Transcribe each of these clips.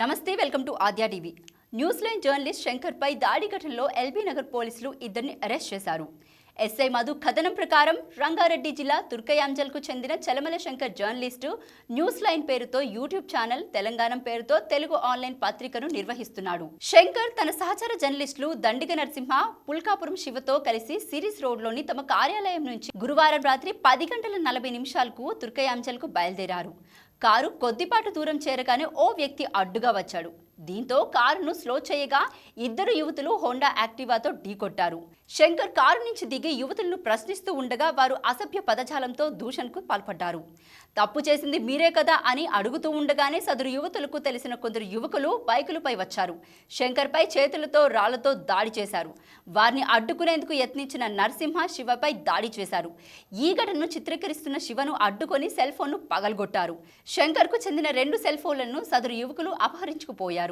నమస్తే, welcome to Aadya TV. News line journalist Shankar పై దాడి ఘటనలో ఎల్బీ నగర్ పోలీసులు ఇద్దరిని అరెస్ట్ చేశారు. ఎస్ఐ మధు కథనం ప్రకారం రంగారెడ్డి జిల్లా తుర్కయాంజల్కు చెందిన Chalamala Shankar journalist news line పేరుతో యూట్యూబ్ ఛానల్, తెలంగాణ పేరుతో తెలుగు ఆన్లైన్ పత్రికను నిర్వహిస్తున్నాడు. శంకర్ తన సహచర జర్నలిస్టులు దండిగ నరసింహ, పుల్కాపురం శివతో కలిసి సిరీస్ రోడ్లోని తమ కార్యాలయం నుంచి గురువారం రాత్రి 10 గంటల 40 నిమిషాలకు తుర్కయాంజల్కు బయలుదేరారు. కారు కొద్దిపాటు దూరం చేరగానే ఓ వ్యక్తి అడ్డుగా వచ్చాడు. దీంతో కారును స్లో చేయగా ఇద్దరు యువతులు హోండా యాక్టివాతో ఢీకొట్టారు. శంకర్ కారు నుంచి దిగి యువతులను ప్రశ్నిస్తూ ఉండగా వారు అసభ్య పదజాలంతో దూషణకు పాల్పడ్డారు. తప్పు చేసింది మీరే కదా అని అడుగుతూ ఉండగానే సదరు యువతులకు తెలిసిన కొందరు యువకులు బైకులపై వచ్చారు. శంకర్ పై చేతులతో రాళ్లతో దాడి చేశారు. వారిని అడ్డుకునేందుకు యత్నించిన నరసింహ, శివపై దాడి చేశారు. ఈ ఘటనను చిత్రీకరిస్తున్న శివను అడ్డుకొని సెల్ ఫోన్ను పగలగొట్టారు. శంకర్ కు చెందిన 2 సెల్ ఫోన్లను సదరు యువకులు అపహరించుకుపోయారు.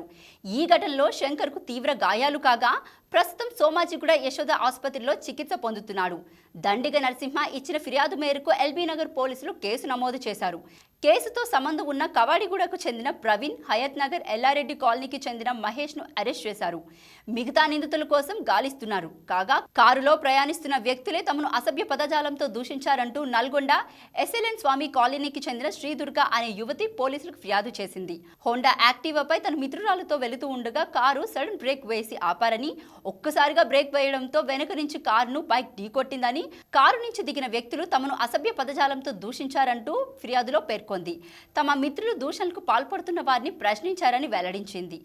ఈ ఘటనలో శంకర్ కు తీవ్ర గాయాలు కాగా ప్రస్తుతం సోమాజిగూడ యశోద ఆసుపత్రిలో చికిత్స పొందుతున్నాడు. దండిగ నరసింహ ఇచ్చిన ఫిర్యాదు మేరకు ఎల్బీ నగర్ పోలీసులు కేసు నమోదు చేశారు. కేసుతో సంబంధం ఉన్న కవాడిగూడకు చెందిన ప్రవీణ్, హయత్ నగర్, ఎల్లారెడ్డి కాలనీకి చెందిన మహేష్ ను అరెస్ట్ చేశారు. మిగతా నిందితుల కోసం గాలిస్తున్నారు. కాగా కారులో ప్రయాణిస్తున్న వ్యక్తులే తమను అసభ్య పదజాలంతో దూషించారంటూ నల్గొండ ఎస్ఎల్ఎన్ స్వామి కాలనీకి చెందిన శ్రీదుర్గ అనే యువతి పోలీసులకు ఫిర్యాదు చేసింది. హోండా యాక్టివాపై తన మిత్రురాలతో వెళుతూ ఉండగా కారు సడన్ బ్రేక్ వేసి ఆపారని, ఒక్కసారిగా బ్రేక్ వేయడంతో వెనుక నుంచి కారును బైక్ ఢీకొట్టిందని, కారు నుంచి దిగిన వ్యక్తులు తమను అసభ్య పదజాలంతో దూషించారంటూ ఫిర్యాదులో పేర్కొంది. తమ మిత్రులు దూషణలకు పాల్పడుతున్న వారిని ప్రశ్నించారని వెల్లడించింది.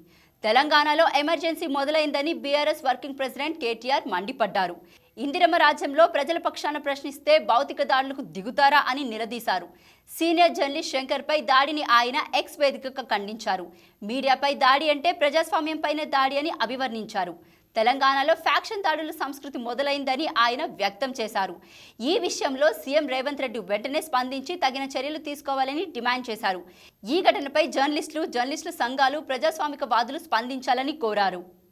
తెలంగాణలో ఎమర్జెన్సీ మొదలైందని బీఆర్ఎస్ వర్కింగ్ ప్రెసిడెంట్ కేటీఆర్ మండిపడ్డారు. ఇందిరమ్మ రాజ్యంలో ప్రజల పక్షాన ప్రశ్నిస్తే భౌతిక దాడులకు దిగుతారా అని నిలదీశారు. సీనియర్ జర్నలిస్ట్ శంకర్ పై దాడిని ఆయన ఎక్స్ వేదికగా ఖండించారు. మీడియాపై దాడి అంటే ప్రజాస్వామ్యంపైనే దాడి అని అభివర్ణించారు. తెలంగాణలో ఫ్యాక్షన్ దాడుల సంస్కృతి మొదలైందని ఆయన వ్యక్తం చేశారు. ఈ విషయంలో సీఎం రేవంత్ రెడ్డి వెంటనే స్పందించి తగిన చర్యలు తీసుకోవాలని డిమాండ్ చేశారు. ఈ ఘటనపై జర్నలిస్టుల సంఘాలు, ప్రజాస్వామిక వాదులు స్పందించాలని కోరారు.